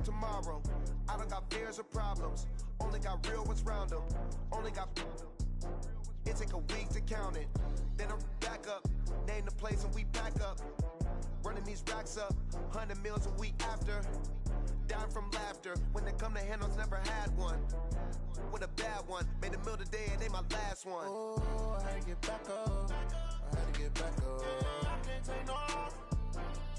tomorrow. I don't got fears or problems, only got real ones round them. Only got. It take a week to count it. Then I'm back up, name the place and we back up. Running these racks up, 100 meals a week after. Dying from laughter, when they come to handles, never had one. With a bad one, made a meal today and ain't my last one. Oh, I had to get back up, I had to get back up. I can't take no off,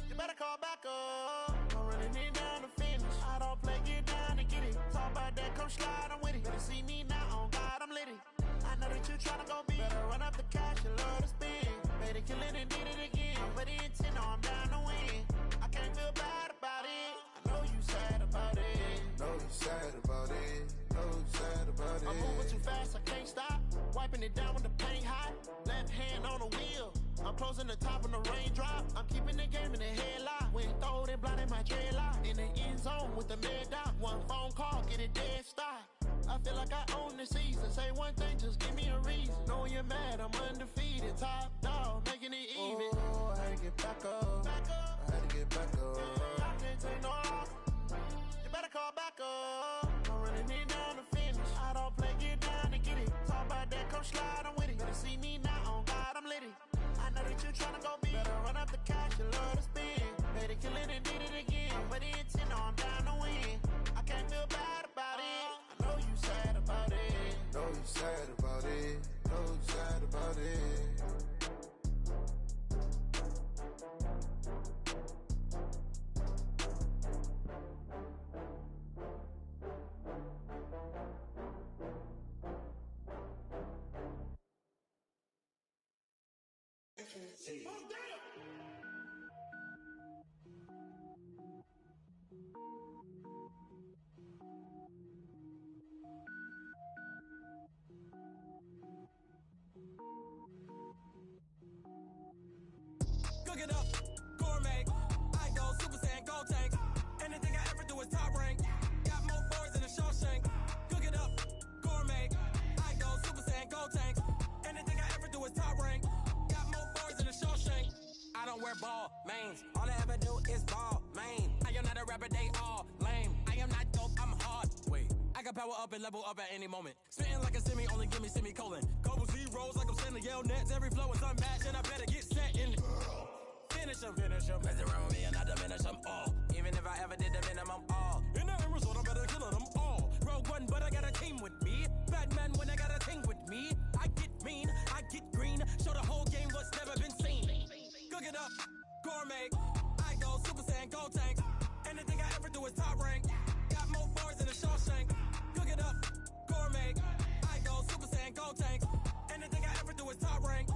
you better call back up. I'm running it down to finish, I don't play, get down to get it. Talk about that, come slide, I'm with it. Better see me now, on God, I'm litty. I know that you tryna go big. Better run up the cash and love to spend. Made it, kill it, and did it again. But the intent, no, I'm down to win. I can't feel bad about it. I know you sad about it. Know you sad about it. Know you sad about it. I'm moving too fast, I can't stop. Wiping it down with the paint hot. Left hand on the wheel. I'm closing the top on the raindrop. I'm keeping the game in the headlock. When throw it, blinding my dreadlock. In the end zone with the mad dot. One phone call, get it dead stop. I feel like I own the season. Say one thing, just give me a reason. Knowing you're mad, I'm undefeated. Top dog, making it even. Oh, I had to get back up. I had to get back up. I can't take no off. You better call back up. I'm running it down to finish. I don't play, get down to get it. Talk about that, come slide, I'm with it. Better see me now, on God, I'm litty. I know that you tryna go big. Better run up the cash, you love to spend. Made it, kill it, and did it again. But the intent, no, I'm down to win. I can't feel bad about it. I know you sad about it. Know you sad about it. Know you sad about it. Cook it up, gourmet. I go Super Saiyan, gold tank. Anything I ever do is top rank. Got more boards than a Shawshank. Cook it up, gourmet. I go Super Saiyan, gold tank. Anything I ever do is top rank. Got more boards than a Shawshank. I don't wear ball mains. All I ever do is ball main. I am not a rapper, they all lame. I am not dope, I'm hard. Wait, I got power up and level up at any moment. Spitting like a semi, only give me semicolon. Couple zeros like I'm sending yell nets. Every flow is unmatched and I better get set in. Finish them. Mess around with me and I diminish them all. Even if I ever did the minimum all. In the end result, I better kill them all. Rogue one, but I got a team with me. Batman when I got a thing with me. I get mean, I get green. Show the whole game what's never been seen. Cook it up, gourmet. I go Super Saiyan, gold tank. Anything I ever do is top rank. Got more boards than a Shawshank. Cook it up, gourmet. I go Super Saiyan, gold tank. Anything I ever do is top rank.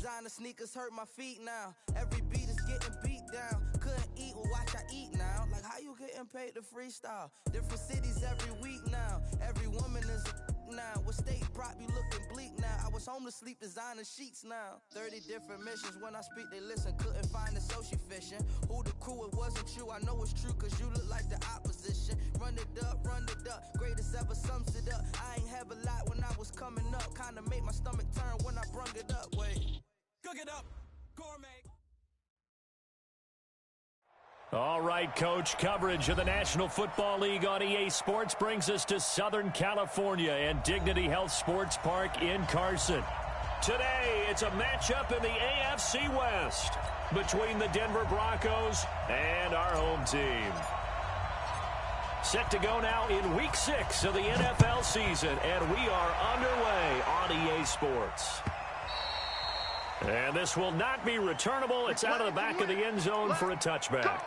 Designer sneakers hurt my feet now. Every beat is getting beat down. Couldn't eat, well watch I eat now. Like how you getting paid to freestyle? Different cities every week now. Every woman is a now. What state prop you looking bleak now? I was home to sleep, designer sheets now. 30 different missions. When I speak they listen. Couldn't find it, so she fishing. Who the crew, it wasn't you. I know it's true cause you look like the opposition. Run it up, greatest ever sums it up. I ain't have a lot when I was coming up. Kinda made my stomach turn when I brung it up. Wait. Cook it up, gourmet. All right, Coach. Coverage of the National Football League on EA Sports brings us to Southern California and Dignity Health Sports Park in Carson. Today, it's a matchup in the AFC West between the Denver Broncos and our home team. Set to go now in Week 6 of the NFL season, and we are underway on EA Sports. And this will not be returnable. It's out of the back of the end zone for a touchback.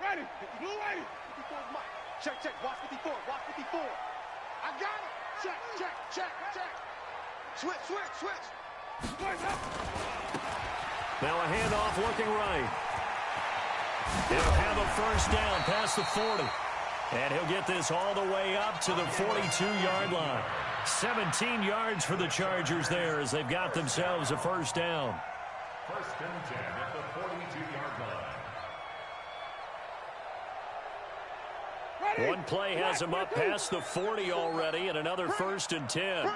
Ready, blue ready. 54's Mike. Check, watch 54, watch 54. I got it. Check. Switch. Now a handoff looking right. He'll have a first down past the 40. And he'll get this all the way up to the 42-yard line. 17 yards for the Chargers there as they've got themselves a first down. First and 10 at the 42-yard line. One play has him up past the 40 already, and another first and 10. Wait.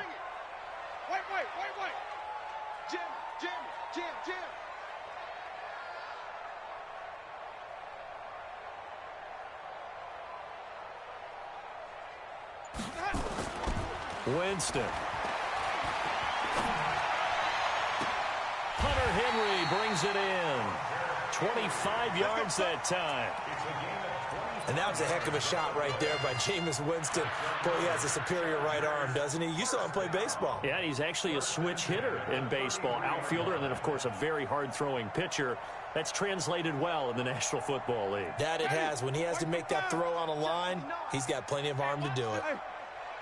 Jim. Winston. Hunter Henry brings it in. 25 yards that time. And that was a heck of a shot right there by Jameis Winston. Boy, he has a superior right arm, doesn't he? You saw him play baseball. Yeah, he's actually a switch hitter in baseball. Outfielder, and then, of course, a very hard-throwing pitcher. That's translated well in the National Football League. That it has. When he has to make that throw on a line, he's got plenty of arm to do it.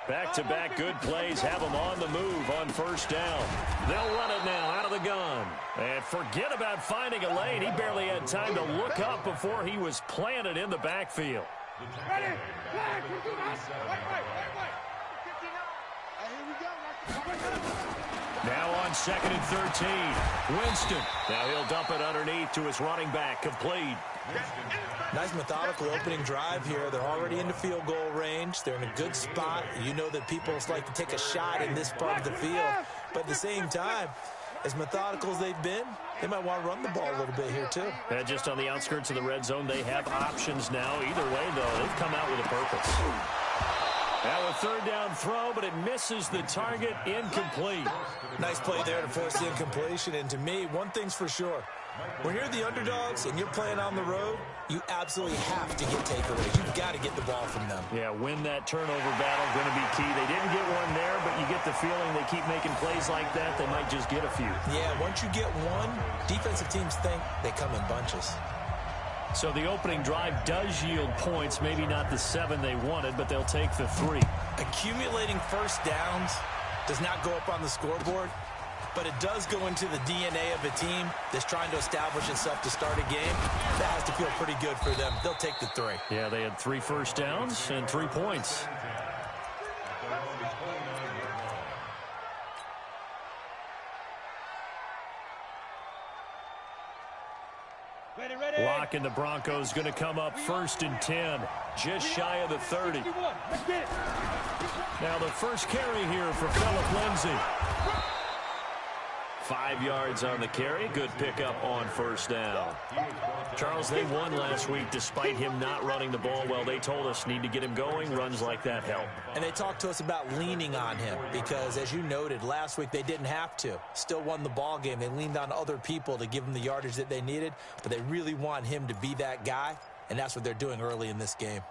Back-to-back good plays have him on the move on first down. They'll run it now out of the gun. And forget about finding a lane. He barely had time to look up before he was planted in the backfield. Ready? Flag. Wait. 59. Now on 2nd and 13. Winston. Now he'll dump it underneath to his running back. Complete. Nice methodical opening drive here. They're already in the field goal range. They're in a good spot. You know that people like to take a shot in this part of the field. But at the same time, as methodical as they've been, they might want to run the ball a little bit here too. And just on the outskirts of the red zone, they have options now. Either way, though, they've come out with a purpose. Now a third down throw, but it misses the target. Incomplete. Nice play there to force the incompletion. And to me, one thing's for sure. When you're the underdogs and you're playing on the road, you absolutely have to get takeaways. You've got to get the ball from them. Yeah, win that turnover battle, going to be key. They didn't get one there, but you get the feeling they keep making plays like that, they might just get a few. Yeah, once you get one, defensive teams think they come in bunches. So the opening drive does yield points, maybe not the 7 they wanted, but they'll take the 3. Accumulating first downs does not go up on the scoreboard, but it does go into the DNA of a team that's trying to establish itself to start a game. That has to feel pretty good for them. They'll take the 3. Yeah, they had 3 first downs and 3 points. Ready. Lock and the Broncos going to come up 1st and 10, just shy of the 30. Now the first carry here for Phillip Lindsay. 5 yards on the carry. Good pickup on first down. Charles, they won last week despite him not running the ball well. They told us need to get him going. Runs like that help. And they talked to us about leaning on him because, as you noted, last week they didn't have to. Still won the ball game. They leaned on other people to give them the yardage that they needed, but they really want him to be that guy, and that's what they're doing early in this game.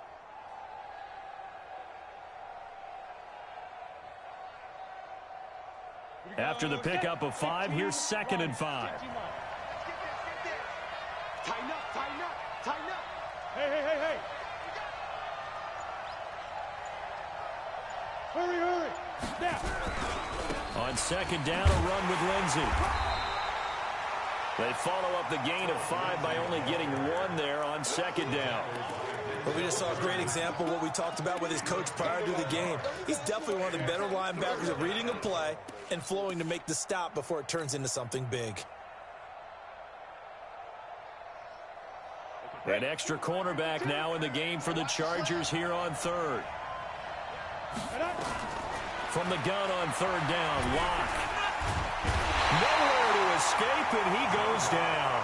After the pickup of 5, here's 2nd and 5. Tighten up. Hey. Hurry. Snap. On 2nd down, a run with Lindsay. They follow up the gain of 5 by only getting 1 there on 2nd down. Well, we just saw a great example of what we talked about with his coach prior to the game. He's definitely one of the better linebackers at reading a play and flowing to make the stop before it turns into something big. An extra cornerback now in the game for the Chargers here on 3rd. From the gun on 3rd down, Lock. Nowhere to escape, and he goes down.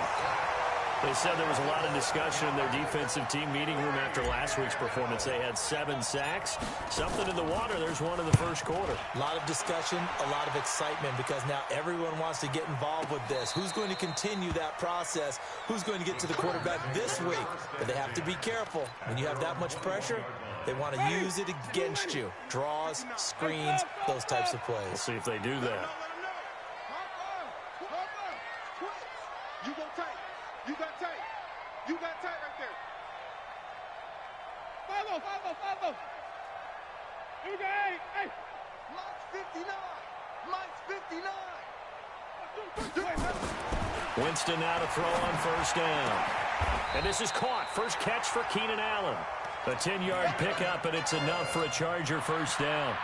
They said there was a lot of discussion in their defensive team meeting room after last week's performance. They had 7 sacks. Something in the water. There's one in the first quarter. A lot of discussion, a lot of excitement, because now everyone wants to get involved with this. Who's going to continue that process? Who's going to get to the quarterback this week? But they have to be careful. When you have that much pressure, they want to use it against you. Draws, screens, those types of plays. We'll see if they do that. You got tight right there. Follow. Here we go, hey. Mike's 59. Winston now to throw on 1st down. And this is caught. First catch for Keenan Allen. A 10-yard pickup, and it's enough for a Charger 1st down.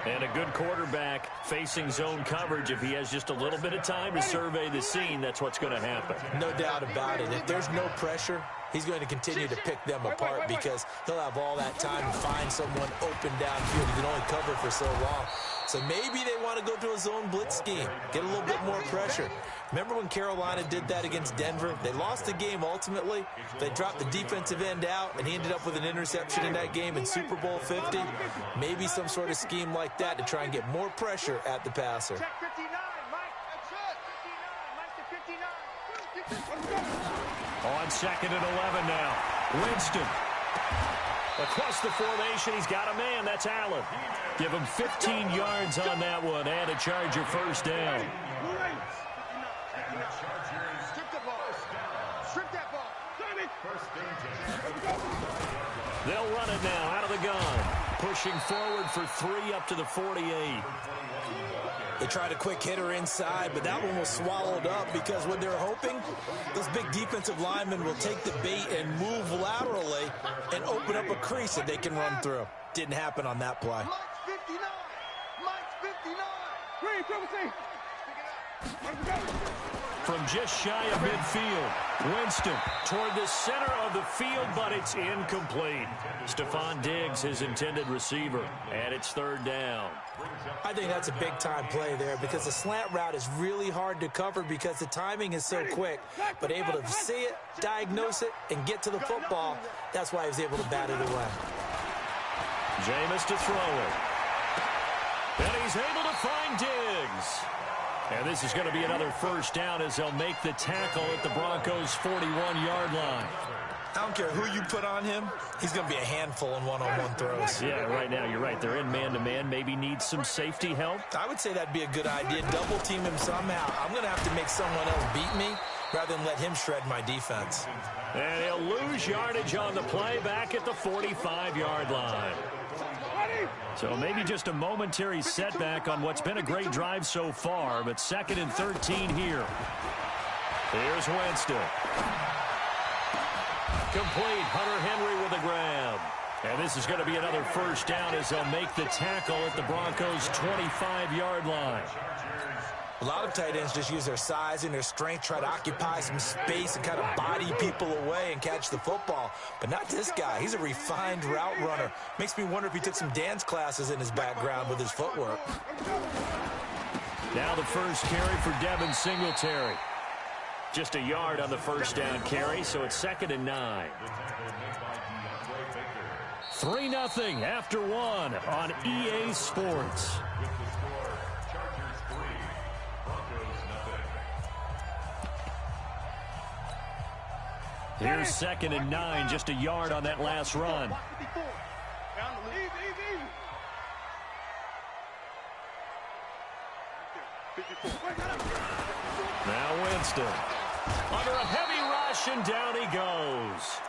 And a good quarterback facing zone coverage, if he has just a little bit of time to survey the scene, that's what's going to happen. No doubt about it. If there's no pressure, he's going to continue to pick them apart because he'll have all that time to find someone open downfield. He can only cover for so long. So maybe they want to go to a zone blitz scheme, get a little bit more pressure. Remember when Carolina did that against Denver? They lost the game ultimately. They dropped the defensive end out, and he ended up with an interception in that game in Super Bowl 50. Maybe some sort of scheme like that to try and get more pressure at the passer. Check 59, Mike. That's it. 59, Mike to 59. On 2nd and 11 now. Winston. Across the formation, he's got a man. That's Allen. Give him 15 yards on that one and a Charger first down. Strip the ball. Strip that ball. They'll run it now out of the gun. Pushing forward for 3 up to the 48. They tried a quick hitter inside, but that one was swallowed up because what they're hoping, those big defensive linemen will take the bait and move laterally and open up a crease that they can run through. Didn't happen on that play. Mike's 59. Mike's 59. Green, triple C. From just shy of midfield, Winston toward the center of the field, but it's incomplete. Stephon Diggs, his intended receiver, and it's 3rd down. I think that's a big-time play there because the slant route is really hard to cover because the timing is so quick. But able to see it, diagnose it, and get to the football, that's why he was able to bat it away. Jameis to throw it. And he's able to find Diggs. And this is going to be another first down as they'll make the tackle at the Broncos' 41-yard line. I don't care who you put on him, he's going to be a handful in one-on-one throws. Yeah, right now you're right. They're in man-to-man. Maybe need some safety help. I would say that'd be a good idea. Double team him somehow. I'm going to have to make someone else beat me rather than let him shred my defense. And he'll lose yardage on the play back at the 45-yard line. So maybe just a momentary setback on what's been a great drive so far, but 2nd and 13 here. Here's Winston. Complete. Hunter Henry with a grab. And this is going to be another first down as they'll make the tackle at the Broncos' 25-yard line. A lot of tight ends just use their size and their strength, try to occupy some space and kind of body people away and catch the football. But not this guy. He's a refined route runner. Makes me wonder if he took some dance classes in his background with his footwork. Now the first carry for Devin Singletary. Just a yard on the first down carry, so it's 2nd and 9. 3-0 after 1 on EA Sports. Here's 2nd and 9, just a yard on that last run. Now Winston. Under a heavy rush, and down he goes.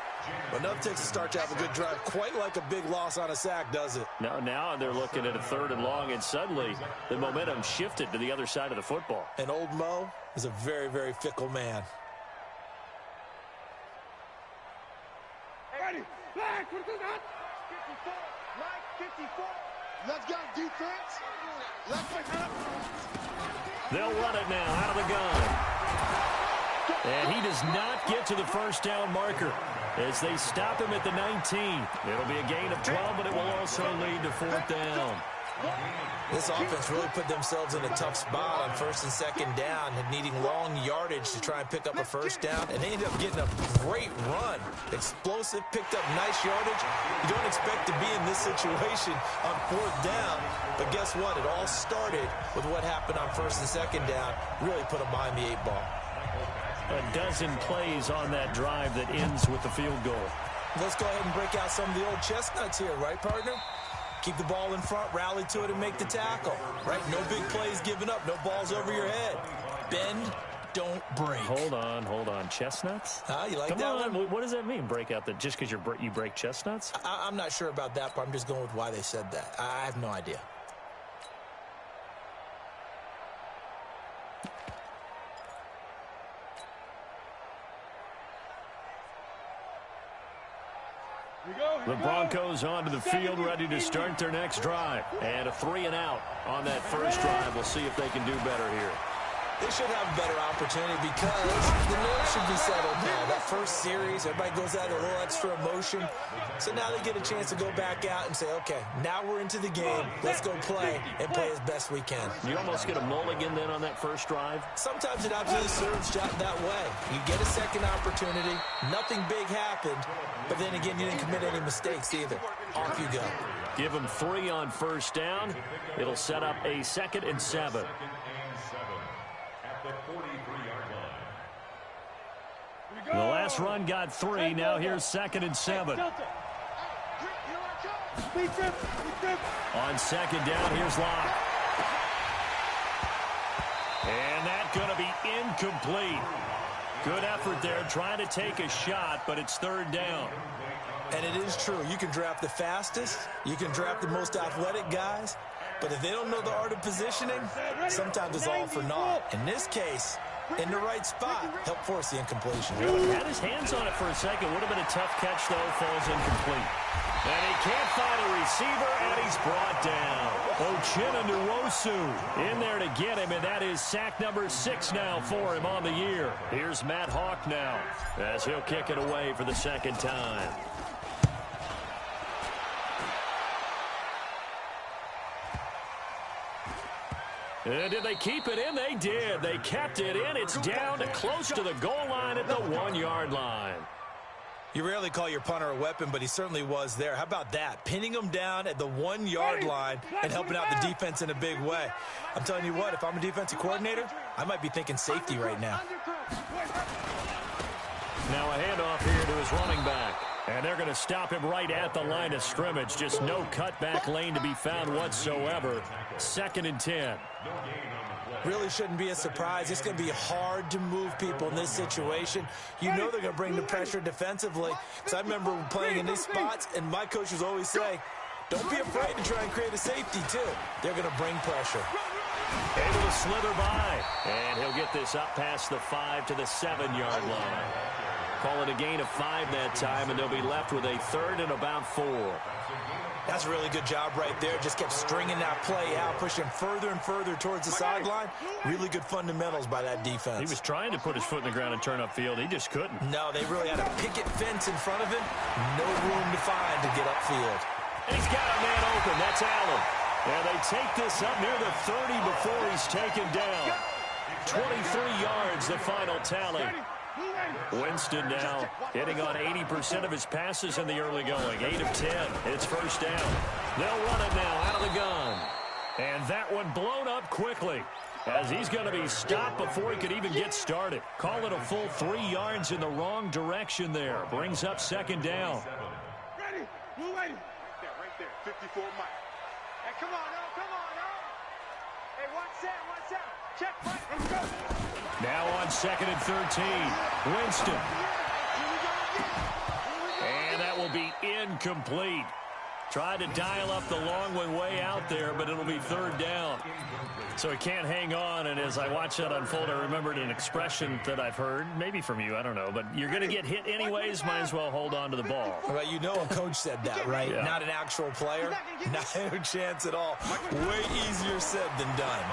Enough takes to start to have a good drive. Quite like a big loss on a sack, does it? Now they're looking at a 3rd and long, and suddenly the momentum shifted to the other side of the football. And old Mo is a very, very fickle man. Ready. Flag. What is that? 54. Mike, 54. Let's go, defense. Let's pick it up. They'll run it now out of the gun. And he does not get to the first down marker as they stop him at the 19. It'll be a gain of 12, but it will also lead to 4th down. This offense really put themselves in a tough spot on 1st and 2nd down and needing long yardage to try and pick up a first down, and they ended up getting a great run. Explosive, picked up nice yardage. You don't expect to be in this situation on 4th down, but guess what? It all started with what happened on 1st and 2nd down. Really put them behind the 8 ball. A dozen plays on that drive that ends with the field goal. Let's go ahead and break out some of the old chestnuts here, right, partner? Keep the ball in front, rally to it, and make the tackle, right? No big plays given up, no balls over your head. Bend, don't break. Hold on. Chestnuts? You like Come that on. one? What does that mean, break out? Just because you break chestnuts? I'm not sure about that, but I'm just going with why they said that. I have no idea. The Broncos onto the field, ready to start their next drive. And a 3-and-out on that first drive. We'll see if they can do better here. They should have a better opportunity because the nerves should be settled now. That first series, everybody goes out a little extra emotion. So now they get a chance to go back out and say, okay, now we're into the game. Let's go play and play as best we can. You almost get a mulligan then on that first drive? Sometimes it absolutely serves that way. You get a second opportunity. Nothing big happened. But then again, you didn't commit any mistakes either. Off you go. Give them 3 on first down. It'll set up a 2nd and 7. The last run got 3. Now here's 2nd and 7. On 2nd down, here's Locke. And that's going to be incomplete. Good effort there, trying to take a shot, but it's 3rd down. And it is true. You can draft the fastest. You can draft the most athletic guys. But if they don't know the art of positioning, sometimes it's all for naught. In this case, in the right spot, help force the incompletion. Had his hands on it for a second. Would have been a tough catch, though. Falls incomplete. And he can't find a receiver, and he's brought down. Nitty257's in there to get him, and that is sack number 6 now for him on the year. Here's Matt Hawk now as he'll kick it away for the 2nd time. And did they keep it in? They did. They kept it in. It's down to close to the goal line at the 1-yard line. You rarely call your punter a weapon, but he certainly was there. How about that? Pinning him down at the 1-yard line and helping out the defense in a big way. I'm telling you what, if I'm a defensive coordinator, I might be thinking safety right now. Now a handoff here to his running back. And they're going to stop him right at the line of scrimmage. Just no cutback lane to be found whatsoever. 2nd and 10. Really shouldn't be a surprise. It's going to be hard to move people in this situation. You know they're going to bring the pressure defensively. Because I remember playing in these spots, and my coaches always say, don't be afraid to try and create a safety, too. They're going to bring pressure. Able to slither by. And he'll get this up past the 5 to the 7-yard line. Call it a gain of 5 that time, and they'll be left with a 3rd and about 4. That's a really good job right there. Just kept stringing that play out, pushing further and further towards the sideline. Really good fundamentals by that defense. He was trying to put his foot in the ground and turn upfield. He just couldn't. No, they really had a picket fence in front of him. No room to find to get upfield. And he's got a man open. That's Allen. And they take this up near the 30 before he's taken down. 23 yards, the final tally. Winston now hitting on 80% of his passes in the early going. 8 of 10. It's first down. They'll run it now out of the gun. And that one blown up quickly as he's going to be stopped before he could even get started. Call it a full 3 yards in the wrong direction there. Brings up 2nd down. Ready? You ready? Right there. 54 Mike. Hey, come on now. Come on now. Hey, watch out. Watch out. Check right. Let's go. Now on 2nd and 13. Winston. And that will be incomplete. Tried to dial up the long one way out there, but it'll be 3rd down. So he can't hang on, and as I watch that unfold, I remembered an expression that I've heard, maybe from you, I don't know, but you're going to get hit anyways, might as well hold on to the ball. Well, you know a coach said that, right? Yeah. Not an actual player. Not a chance at all. Way easier said than done.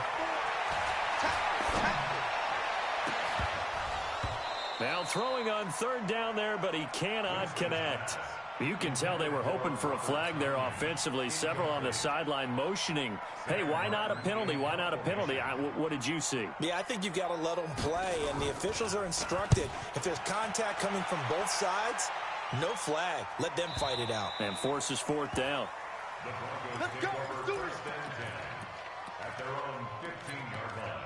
Now throwing on 3rd down there, but he cannot connect. You can tell they were hoping for a flag there offensively. Several on the sideline motioning. Hey, why not a penalty? Why not a penalty? What did you see? Yeah, I think you've got to let them play, and the officials are instructed. If there's contact coming from both sides, no flag. Let them fight it out. And forces 4th down. Let's go. Let's do it. At their own 15-yard line.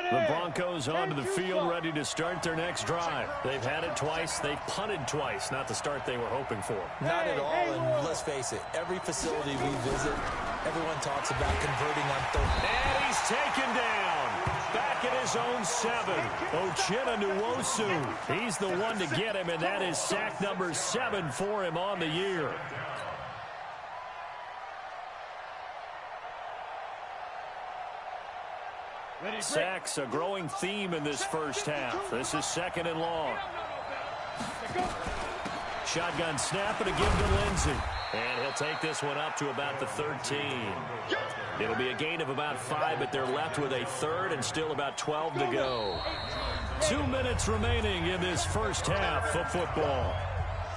The Broncos onto the field, ready to start their next drive. They've had it twice. They've punted twice. Not the start they were hoping for. Not at all, and let's face it, every facility we visit, everyone talks about converting on 3rd. And he's taken down. Back at his own 7. Nitty257's. He's the one to get him, and that is sack number 7 for him on the year. Sacks, a growing theme in this first half. This is 2nd and long. Shotgun snap and a give to Lindsey. And he'll take this one up to about the 13. It'll be a gain of about 5, but they're left with a 3rd and still about 12 to go. 2 minutes remaining in this first half of football.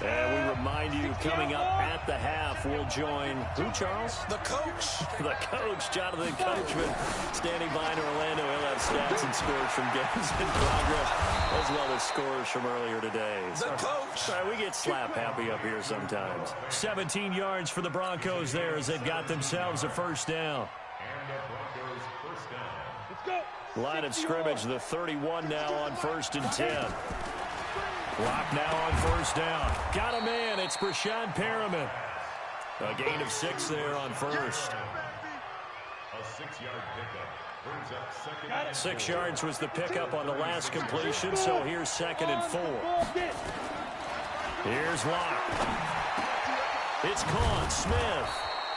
And we remind you, coming up at the half, we'll join, who, Charles? The coach. The coach, Jonathan Coachman, standing by in Orlando. He'll have stats and scores from games in progress, as well as scores from earlier today. The coach. We get slap happy up here sometimes. 17 yards for the Broncos there as they've got themselves a first down. Line of scrimmage, the 31 now on 1st and 10. Clock now on first down. Got a man. It's Brashad Perriman. A gain of 6 there on first. A 6-yard pickup. Brings up 6 yards was the pickup on the last completion, so here's 2nd and 4. Here's Locke. It's Con Smith.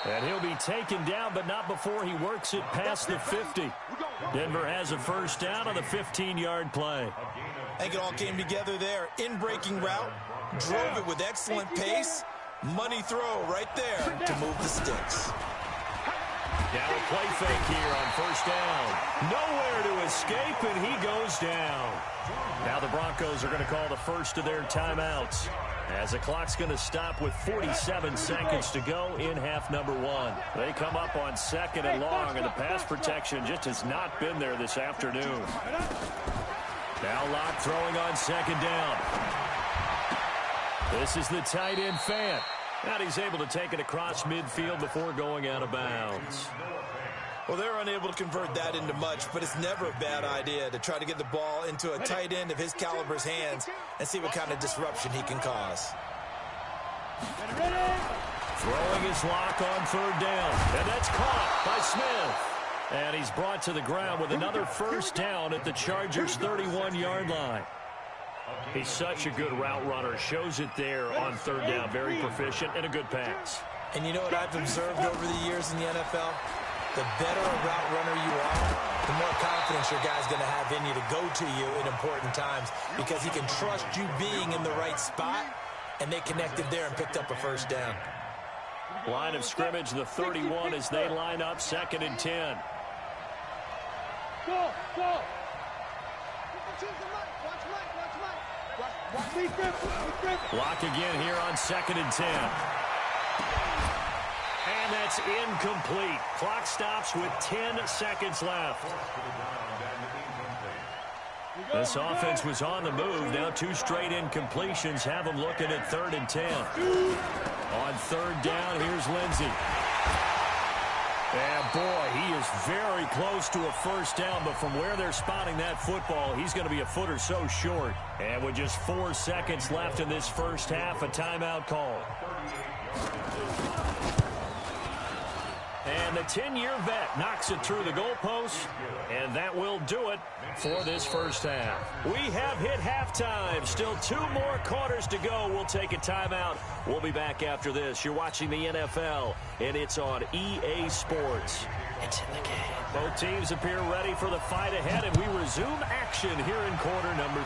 And he'll be taken down, but not before he works it past the 50. Denver has a first down on the 15-yard play. I think it all came together there. In-breaking route, drove it with excellent pace. Money throw right there to move the sticks. Now a play fake here on first down. Nowhere to escape, and he goes down. Now the Broncos are going to call the first of their timeouts, as the clock's going to stop with 47 seconds to go in half number 1. They come up on 2nd and long, and the pass protection just has not been there this afternoon. Now Locke throwing on 2nd down. This is the tight end Fant. And he's able to take it across midfield before going out of bounds. Well, they're unable to convert that into much, but it's never a bad idea to try to get the ball into a tight end of his caliber's hands and see what kind of disruption he can cause. Throwing his Locke on 3rd down. And that's caught by Smith. And he's brought to the ground with another first down at the Chargers' 31-yard line. He's such a good route runner. Shows it there on 3rd down. Very proficient and a good pass. And you know what I've observed over the years in the NFL? The better a route runner you are, the more confidence your guy's going to have in you to go to you in important times, because he can trust you being in the right spot, and they connected there and picked up a first down. Line of scrimmage, the 31, as they line up 2nd and 10. Go, go. Block again here on 2nd and 10. And that's incomplete. Clock stops with 10 seconds left. This offense was on the move. Now 2 straight incompletions have them looking at 3rd and 10. On 3rd down, here's Lindsey. And boy, he is very close to a first down, but from where they're spotting that football, he's going to be a foot or so short. And with just 4 seconds left in this first half, a timeout call. And the 10-year vet knocks it through the goalpost, and that will do it for this first half. We have hit halftime. Still 2 more quarters to go. We'll take a timeout. We'll be back after this. You're watching the NFL, and it's on EA Sports. It's in the game. Both teams appear ready for the fight ahead, and we resume action here in quarter number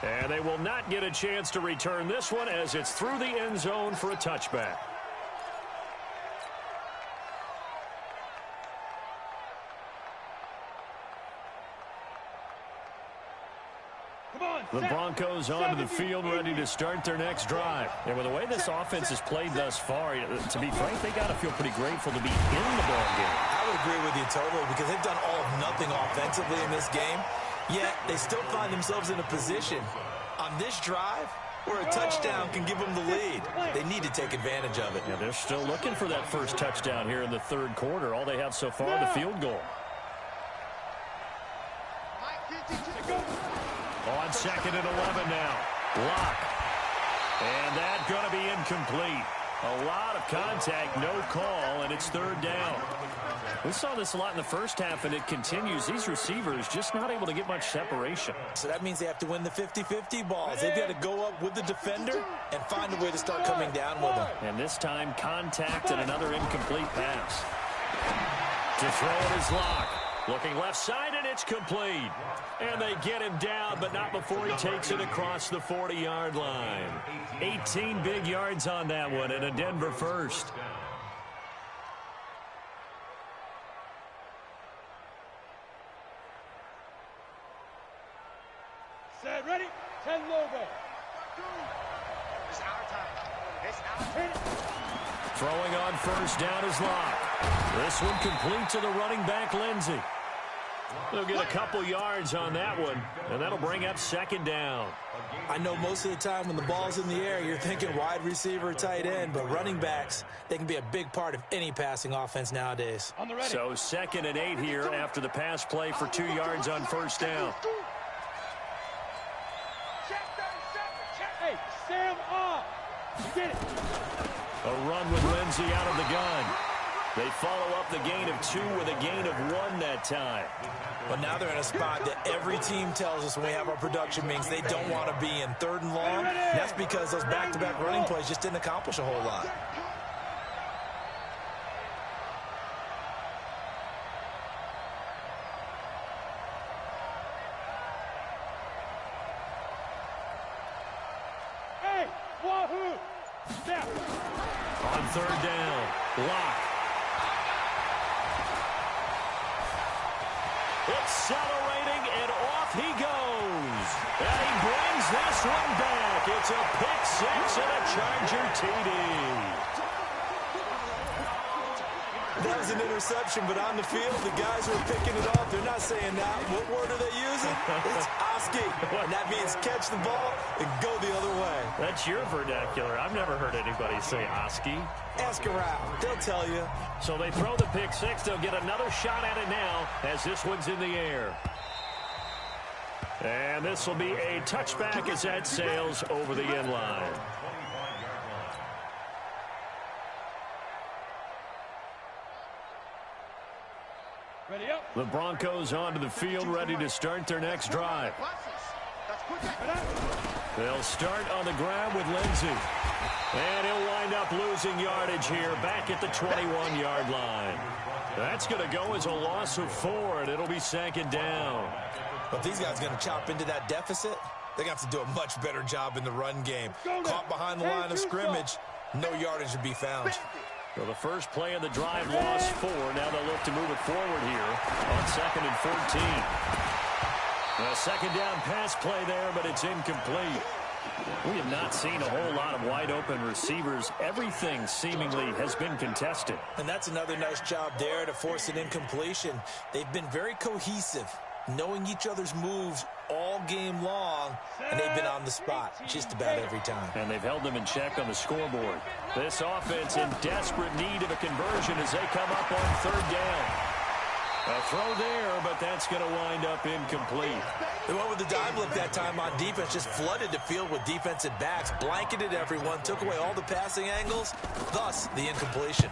3. And they will not get a chance to return this one, as it's through the end zone for a touchback. The Broncos onto the field, ready to start their next drive. And with the way this offense has played thus far, to be frank, they got to feel pretty grateful to be in the ball game. I would agree with you totally, because they've done all of nothing offensively in this game, yet they still find themselves in a position on this drive where a touchdown can give them the lead. They need to take advantage of it. Yeah, they're still looking for that first touchdown here in the 3rd quarter. All they have so far, the field goal. On 2nd and 11 now. Block. And that's going to be incomplete. A lot of contact, no call, and it's 3rd down. We saw this a lot in the first half, and it continues. These receivers just not able to get much separation. So that means they have to win the 50-50 balls. They've got to go up with the defender and find a way to start coming down with them. And this time, contact and another incomplete pass. To throw it is Locke. Looking left side, and it's complete. And they get him down, but not before he takes it across the 40-yard line. 18 big yards on that one, and a Denver first. Set, ready, 10 logo. It's our time. It's our time. Throwing on first down is Locke. This one complete to the running back, Lindsey. They'll get a couple yards on that one, and that'll bring up second down. I know most of the time when the ball's in the air, you're thinking wide receiver, tight end, but running backs, they can be a big part of any passing offense nowadays. So 2nd and 8 here after the pass play for 2 yards on first down. Hey, Sam off. Get it. A run with Lindsey out of the gun. They follow up the gain of 2 with a gain of 1 that time. But now they're in a spot that every team tells us when we have our production meetings they don't want to be in, 3rd and long. And that's because those back-to-back running plays just didn't accomplish a whole lot. Hey, wahoo! Step. On 3rd down, Locke. Accelerating, and off he goes. And he brings this one back. It's a pick 6 and a Charger TD. That was an interception, but on the field, the guys who are picking it off, they're not saying that. What word are they using? It's Oski. And that means catch the ball and go the other way. That's your vernacular. I've never heard anybody say Oski. Ask around. They'll tell you. So they throw the pick 6. They'll get another shot at it now as this one's in the air. And this will be a touchback as that sails over the end line. Ready up. The Broncos onto the field, ready to start their next drive. They'll start on the ground with Lindsey. And he'll wind up losing yardage here back at the 21-yard line. That's going to go as a loss of 4, and it'll be 2nd down. But these guys are going to chop into that deficit. They're going to have to do a much better job in the run game. Caught behind the line of scrimmage, no yardage to be found. So the first play of the drive lost 4. Now they'll look to move it forward here on 2nd and 14. A 2nd down pass play there, but it's incomplete. We have not seen a whole lot of wide-open receivers. Everything seemingly has been contested. And that's another nice job there to force an incompletion. They've been very cohesive, knowing each other's moves all game long, and they've been on the spot just about every time. And they've held them in check on the scoreboard. This offense in desperate need of a conversion as they come up on 3rd down. A throw there, but that's going to wind up incomplete. They went with the dime look that time on defense, just flooded the field with defensive backs, blanketed everyone, took away all the passing angles, thus the incompletion.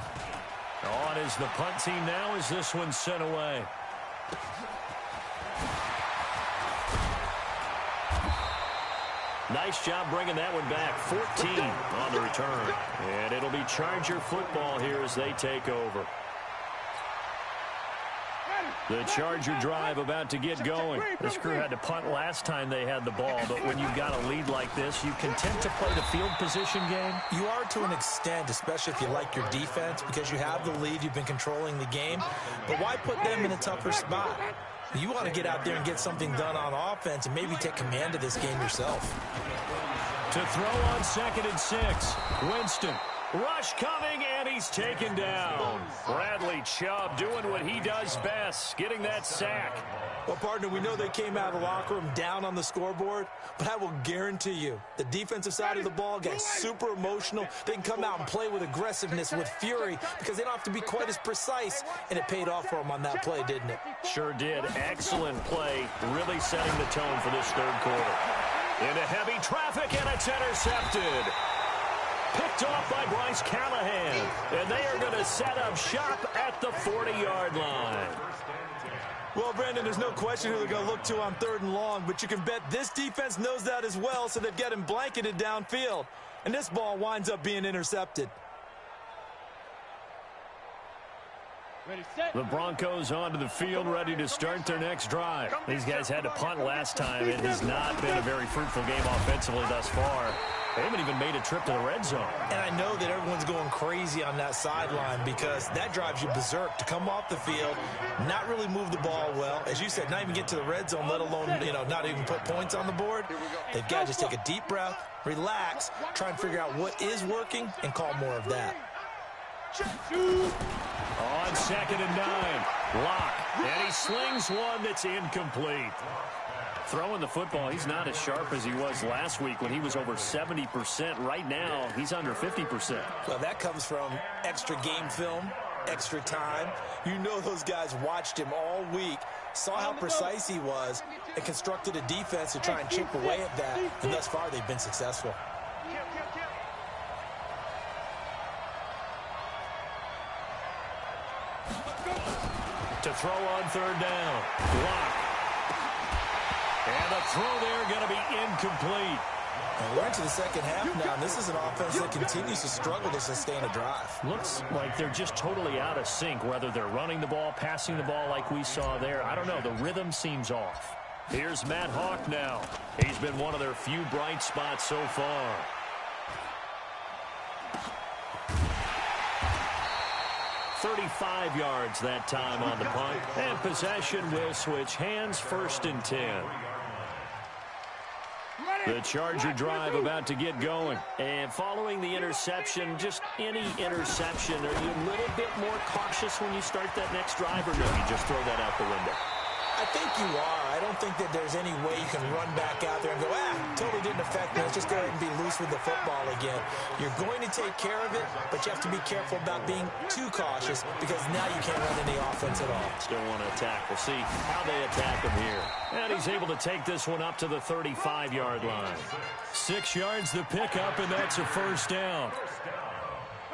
On is the punt team now as this one's sent away. Nice job bringing that one back. 14 on the return. And it'll be Charger football here as they take over. The Charger drive about to get going. This crew had to punt last time they had the ball, but when you've got a lead like this, you content to play the field position game? You are to an extent, especially if you like your defense, because you have the lead, you've been controlling the game. But why put them in a tougher spot? You want to get out there and get something done on offense and maybe take command of this game yourself. To throw on 2nd and 6, Winston. Rush coming, and he's taken down. Bradley Chubb doing what he does best, getting that sack. Well, partner, we know they came out of the locker room down on the scoreboard, but I will guarantee you the defensive side of the ball gets super emotional. They can come out and play with aggressiveness, with fury, because they don't have to be quite as precise, and it paid off for them on that play, didn't it? Sure did. Excellent play, really setting the tone for this 3rd quarter. Into heavy traffic, and it's intercepted. Picked off by Bryce Callahan, and they are going to set up shop at the 40-yard line. Well, Brandon, there's no question who they're going to look to on 3rd and long, but you can bet this defense knows that as well, so they've got him blanketed downfield. And this ball winds up being intercepted. The Broncos onto the field, ready to start their next drive. These guys had to punt last time. It has not been a very fruitful game offensively thus far. They haven't even made a trip to the red zone. And I know that everyone's going crazy on that sideline because that drives you berserk to come off the field, not really move the ball well. As you said, not even get to the red zone, let alone, not even put points on the board. They've got to just take a deep breath, relax, try and figure out what is working, and call more of that. On 2nd and 9, Locke, and he slings one that's incomplete. Throwing the football, he's not as sharp as he was last week when he was over 70%. Right now, he's under 50%. Well, that comes from extra game film, extra time. You know those guys watched him all week, saw how precise he was, and constructed a defense to try and chip away at that. And thus far, they've been successful. To throw on 3rd down, Locke. And the throw there going to be incomplete. And we're into the second half now, and this is an offense that continues to struggle to sustain a drive. Looks like they're just totally out of sync, whether they're running the ball, passing the ball like we saw there. I don't know. The rhythm seems off. Here's Matt Hawk now. He's been one of their few bright spots so far. .35 yards that time on the punt. And possession will switch hands, 1st and 10. The Charger drive about to get going. And following the interception, just any interception, are you a little bit more cautious when you start that next drive, or no, you just throw that out the window? I think you are. I don't think that there's any way you can run back out there and go, totally didn't affect me. Let's just go ahead and be loose with the football again. You're going to take care of it, but you have to be careful about being too cautious because now you can't run any offense at all. Still want to attack. We'll see how they attack him here. And he's able to take this one up to the 35-yard line. 6 yards the pickup, and that's a 1st down.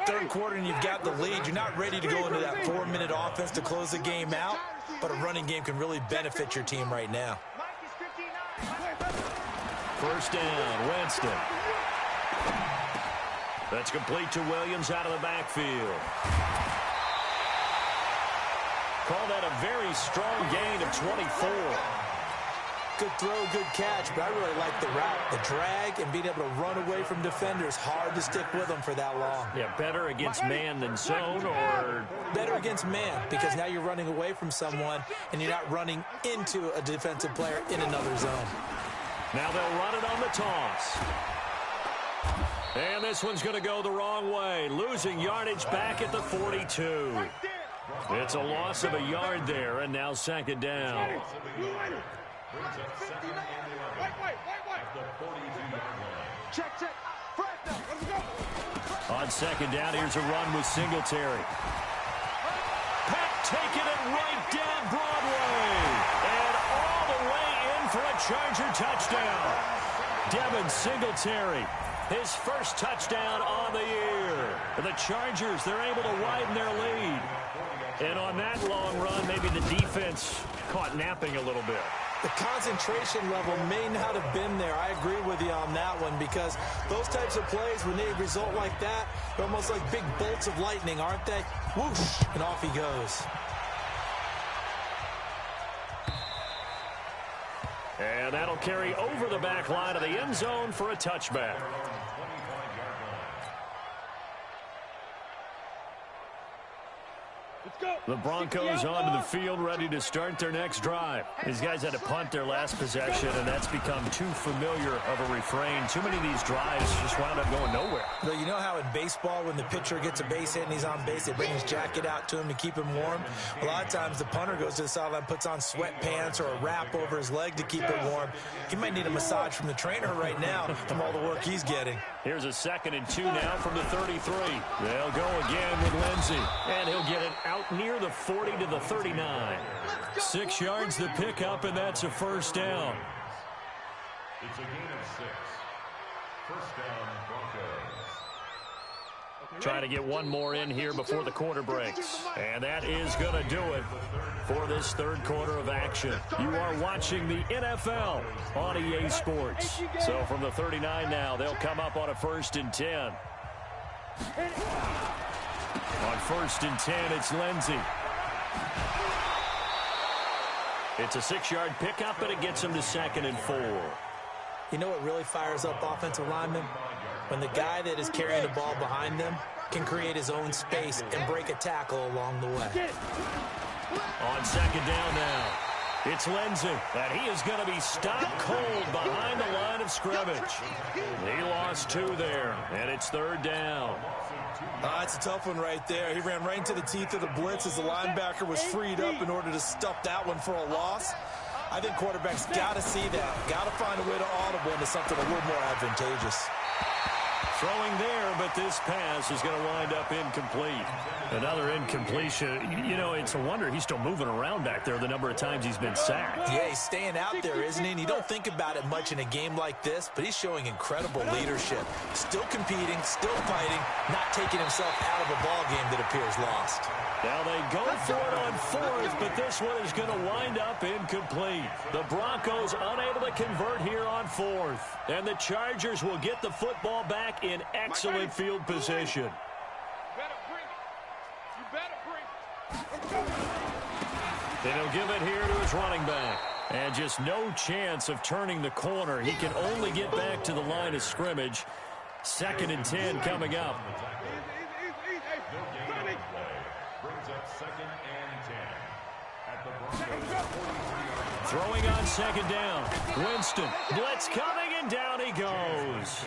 Third quarter and you've got the lead. You're not ready to go into that 4-minute offense to close the game out, but a running game can really benefit your team right now. 1st down, Winston. That's complete to Williams out of the backfield. Call that a very strong gain of 24. Good throw, good catch, but I really like the route. The drag and being able to run away from defenders, hard to stick with them for that long. Yeah, better against man than zone, or? Better against man, because now you're running away from someone and you're not running into a defensive player in another zone. Now they'll run it on the toss. And this one's going to go the wrong way, losing yardage back at the 42. It's a loss of a yard there, and now 2nd down. On 2nd down, here's a run with Singletary. Pat taking it right down Broadway. And all the way in for a Charger touchdown. Devin Singletary, his first touchdown on the year. The Chargers, they're able to widen their lead. And on that long run, maybe the defense caught napping a little bit. The concentration level may not have been there. I agree with you on that one because those types of plays, when they result like that, they're almost like big bolts of lightning, aren't they? Whoosh, and off he goes. And that'll carry over the back line of the end zone for a touchback. The Broncos onto the field, ready to start their next drive. These guys had to punt their last possession, and that's become too familiar of a refrain. Too many of these drives just wound up going nowhere. But you know how in baseball, when the pitcher gets a base hit and he's on base, they bring his jacket out to him to keep him warm? A lot of times the punter goes to the sideline, puts on sweatpants or a wrap over his leg to keep it warm. He might need a massage from the trainer right now from all the work he's getting. Here's a 2nd and 2 now from the 33. They'll go again with Lindsey, and he'll get it out near the 40 to the 39. 6 yards the pickup, and that's a 1st down. It's a gain of 6. 1st down, Broncos. Trying to get one more in here before the quarter breaks. And that is going to do it for this 3rd quarter of action. You are watching the NFL on EA Sports. So from the 39 now, they'll come up on a 1st and 10. On 1st and 10, it's Lindsey. It's a 6-yard pickup, and it gets him to 2nd and 4. You know what really fires up offensive linemen? When the guy that is carrying the ball behind them can create his own space and break a tackle along the way. On 2nd down now, it's Lindsey, and he is going to be stopped cold behind the line of scrimmage. He lost 2 there, and it's 3rd down. It's a tough one right there. He ran right into the teeth of the blitz as the linebacker was freed up in order to stuff that one for a loss. I think quarterbacks got to see that. Got to find a way to audible into something a little more advantageous. Throwing there, but this pass is going to wind up incomplete. Another incompletion. You know, it's a wonder he's still moving around back there the number of times he's been sacked. Yeah, he's staying out there, isn't he? And you don't think about it much in a game like this, but he's showing incredible leadership. Still competing, still fighting, not taking himself out of a ball game that appears lost. Now they go for it on 4th, but this one is going to wind up incomplete. The Broncos unable to convert here on 4th. And the Chargers will get the football back in excellent field position. And he'll give it here to his running back. And just no chance of turning the corner. He can only get back to the line of scrimmage. 2nd and 10 coming up. Throwing on 2nd down. Winston. Blitz coming, and down he goes.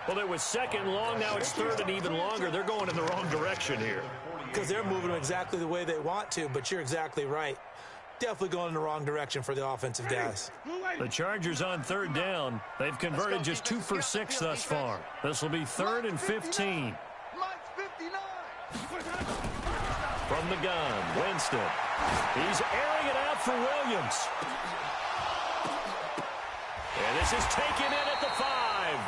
Well, it was 2nd long. Now it's 3rd and even longer. They're going in the wrong direction here. Because they're moving them exactly the way they want to, but you're exactly right. Definitely going in the wrong direction for the offensive guys. The Chargers on 3rd down. They've converted just 2 for 6 thus far. This will be 3rd and 15. From the gun, Winston. He's airing it out for Williams. And this is taken in at the 5.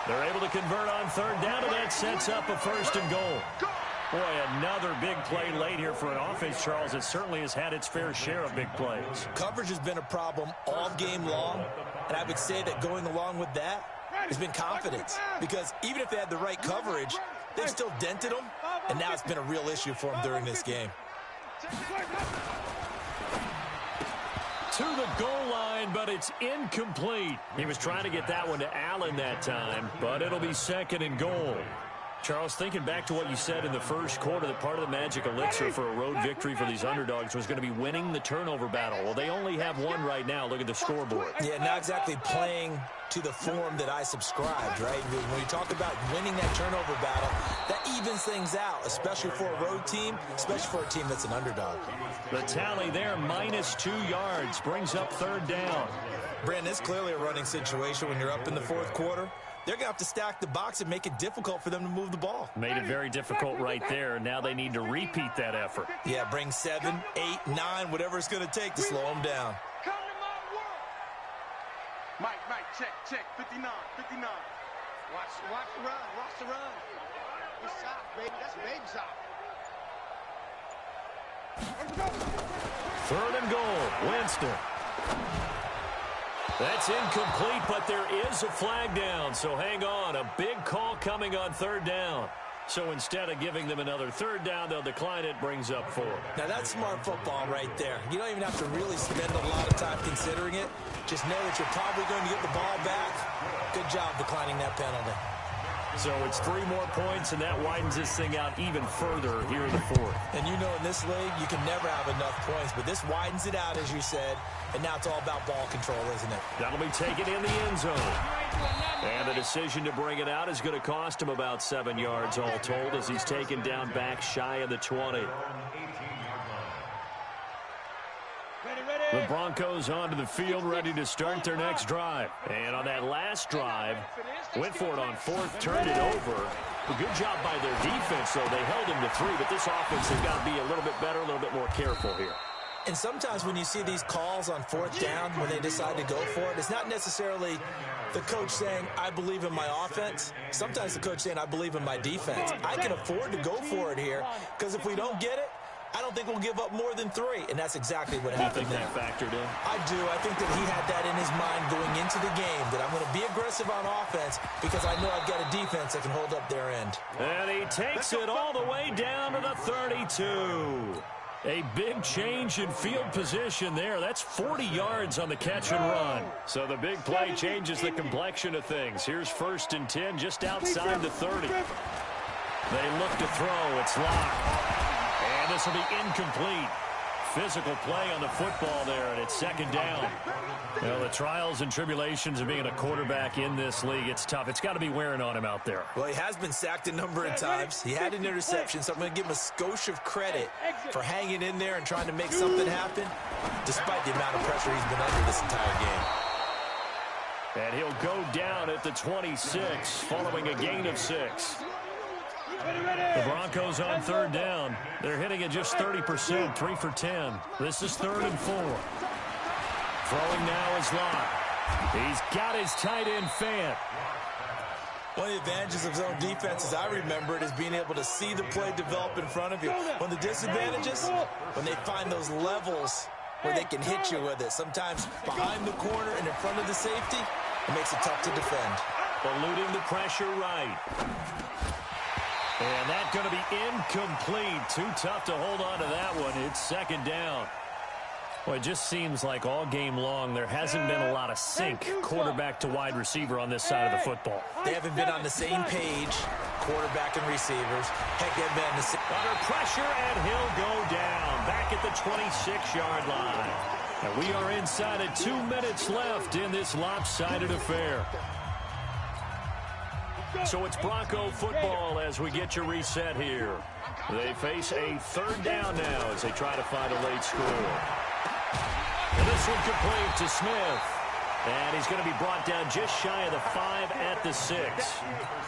They're able to convert on 3rd down, and that sets up a 1st and goal. Boy, another big play late here for an offense, Charles. It certainly has had its fair share of big plays. Coverage has been a problem all game long, and I would say that going along with that has been confidence. Because even if they had the right coverage, they've still dented them, and now it's been a real issue for them during this game. To the goal line, but it's incomplete. He was trying to get that one to Allen that time, but it'll be 2nd and goal. Charles, thinking back to what you said in the first quarter, that part of the magic elixir for a road victory for these underdogs was going to be winning the turnover battle. Well, they only have one right now. Look at the scoreboard. Yeah, not exactly playing to the form that I subscribed, right? When you talk about winning that turnover battle, that evens things out, especially for a road team, especially for a team that's an underdog. The tally there, -2 yards, brings up 3rd down. Brandon, it's clearly a running situation when you're up in the 4th quarter. They're going to have to stack the box and make it difficult for them to move the ball. Made it very difficult right there. Now they need to repeat that effort. Yeah, bring 7, 8, 9, whatever it's going to take to slow them down. Come to my world. Mike, check, 59. Watch the run. Good shot, baby. That's a baby shot. 3rd and goal, Winston. That's incomplete, but there is a flag down, so hang on. A big call coming on 3rd down. So instead of giving them another 3rd down, they'll decline it, brings up 4. Now, that's smart football right there. You don't even have to really spend a lot of time considering it. Just know that you're probably going to get the ball back. Good job declining that penalty. So it's 3 more points, and that widens this thing out even further here in the 4th. And you know in this league, you can never have enough points, but this widens it out, as you said, and now it's all about ball control, isn't it? That'll be taken in the end zone. And the decision to bring it out is going to cost him about 7 yards all told, as he's taken down back shy of the 20. The Broncos onto the field, ready to start their next drive. And on that last drive, went for it on 4th, turned it over. A good job by their defense, though. They held him to 3, but this offense has got to be a little bit better, a little bit more careful here. And sometimes when you see these calls on 4th down, when they decide to go for it, it's not necessarily the coach saying, I believe in my offense. Sometimes the coach saying, I believe in my defense. I can afford to go for it here, because if we don't get it, I don't think we'll give up more than 3, and that's exactly what happened. You think that factored in? I do. I think that he had that in his mind going into the game, that I'm going to be aggressive on offense because I know I've got a defense that can hold up their end. And he takes it all the way down to the 32. A big change in field position there. That's 40 yards on the catch and run. So the big play changes the complexion of things. Here's 1st and 10 just outside the 30. They look to throw. It's locked. And this will be incomplete. Physical play on the football there, and it's 2nd down. You know, the trials and tribulations of being a quarterback in this league, it's tough. It's got to be wearing on him out there. Well, he has been sacked a number of times. He had an interception, so I'm going to give him a skosh of credit for hanging in there and trying to make something happen, despite the amount of pressure he's been under this entire game. And he'll go down at the 26, following a gain of 6. The Broncos on 3rd down. They're hitting at just 30%, 3 for 10. This is 3rd and 4. Throwing now is Locke. He's got his tight end Fant. One of the advantages of zone defense, as I remember it, is being able to see the play develop in front of you. One of the disadvantages, when they find those levels where they can hit you with it. Sometimes behind the corner and in front of the safety, it makes it tough to defend. Eluding the pressure right. And that's going to be incomplete. Too tough to hold on to that one. It's 2nd down. Well, it just seems like all game long there hasn't been a lot of sync quarterback to wide receiver on this side of the football. They haven't been on the same page, quarterback and receivers. Heck, they've been the same. Under pressure, and he'll go down back at the 26-yard line. And we are inside of 2 minutes left in this lopsided affair. So it's Bronco football as we get your reset here. They face a 3rd down now as they try to find a late score. And this one complete to Smith. And he's going to be brought down just shy of the 5 at the 6.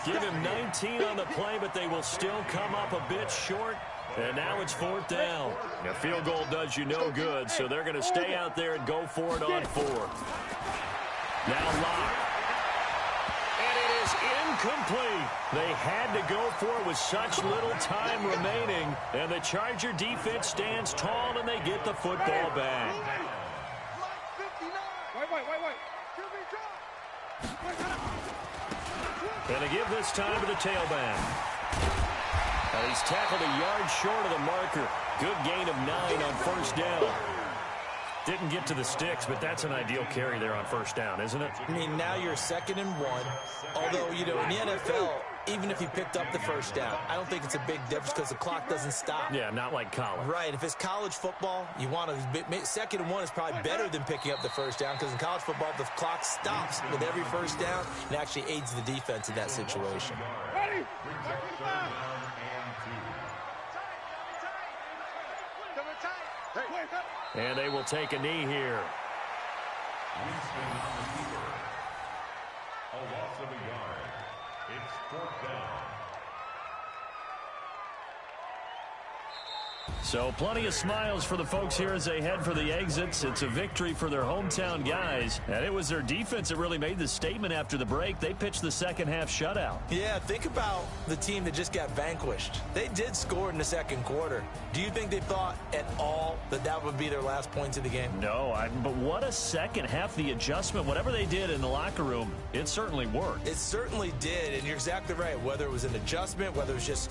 Give him 19 on the play, but they will still come up a bit short. And now it's 4th down. A field goal does you no good, so they're going to stay out there and go for it on 4th. Now Locke. Incomplete. They had to go for it with such little time remaining. And the Charger defense stands tall, and they get the football back. And they give this time to the tailback. Now he's tackled a yard short of the marker. Good gain of 9 on 1st down. Didn't get to the sticks, but that's an ideal carry there on 1st down, isn't it? I mean, now you're 2nd and 1. Although, you know, in the NFL, even if you picked up the 1st down, I don't think it's a big difference because the clock doesn't stop. Yeah, not like college. Right. If it's college football, you want to 2nd and 1 is probably better than picking up the 1st down because in college football, the clock stops with every 1st down and actually aids the defense in that situation. Ready? And they will take a knee here. A loss of a yard. It's 4th down. So plenty of smiles for the folks here as they head for the exits. It's a victory for their hometown guys. And it was their defense that really made the statement after the break. They pitched the second-half shutout. Yeah, think about the team that just got vanquished. They did score in the 2nd quarter. Do you think they thought at all that that would be their last points of the game? No, but what a second half. The adjustment, whatever they did in the locker room, it certainly worked. It certainly did, and you're exactly right. Whether it was an adjustment, whether it was just...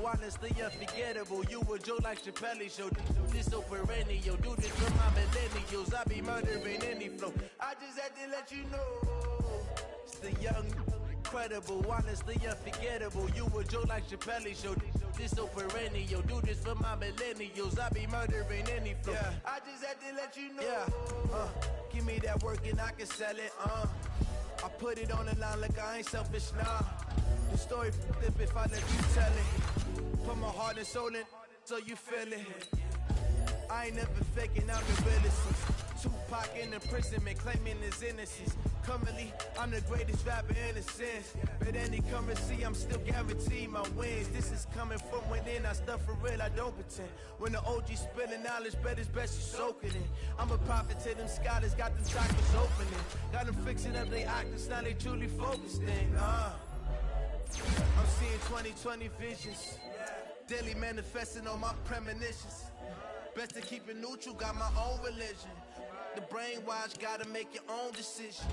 Honestly unforgettable. You a joke like Chappelle show. This so perennial. Do this for my millennials. I be murdering any flow. I just had to let you know. It's the young, incredible, honestly unforgettable. You a joke like Chappelle show. This so perennial. Do this for my millennials. I be murdering any flow. Yeah. I just had to let you know. Yeah. Give me that work and I can sell it. I put it on the line like I ain't selfish, nah. The story flip if I let you tell it. Put my heart and soul in so you feel it. I ain't never faking, I'm the realest. Tupac in imprisonment, claiming his innocence. Currently, I'm the greatest rapper in a sense. But any currency, I'm still guaranteed my wins. This is coming from within, I stuff for real, I don't pretend. When the OG spilling knowledge, bet it's best you soak it in. I'm a prophet to them scholars, got them chakras opening. Got them fixing up they octaves, now they truly focused in. I'm seeing 2020 visions. Daily manifesting on my premonitions. Best to keep it neutral, got my own religion. The brainwash, gotta make your own decision.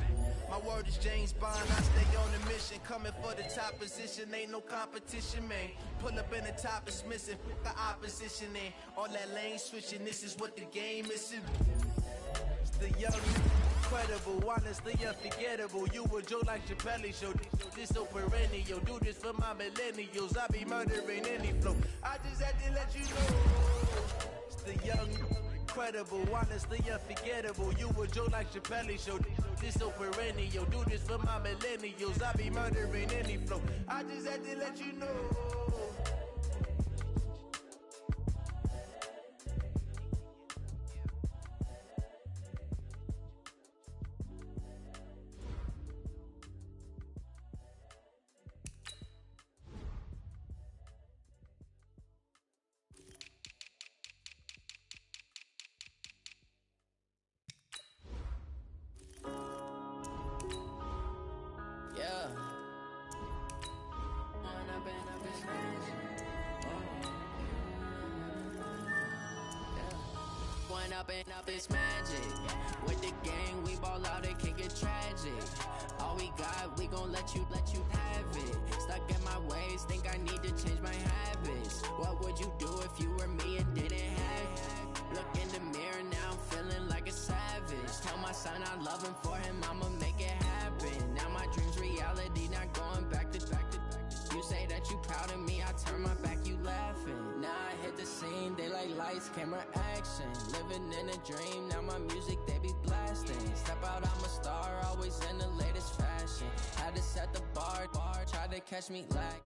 My word is James Bond, I stay on a mission. Coming for the top position, ain't no competition, man. Pull up in the top, it's missing, the opposition in. All that lane switching, this is what the game is. It's the young, incredible, honestly unforgettable. You a Joe like Chappelle show, this so perennial. Do this for my millennials, I be murdering any flow. I just had to let you know. It's the young, incredible, honestly unforgettable. You a Joe like Chappelle show, this so perennial. Do this for my millennials, I be murdering any flow. I just had to let you know. Up it's magic. With the gang, we ball out, it can get tragic. All we got, we gon' let you have it. Stuck in my ways, think I need to change my habits. What would you do if you were me and didn't have it? Look in the mirror, now I'm feeling like a savage. Tell my son I love him, for him I'ma make it happen. Now my dream's reality, not going back to. You say that you proud of me, I turn my back, you laughing. Now I hit the scene, they like lights, camera, action. Living in a dream, now my music, they be blasting. Step out, I'm a star, always in the latest fashion. Had to set the bar, try to catch me like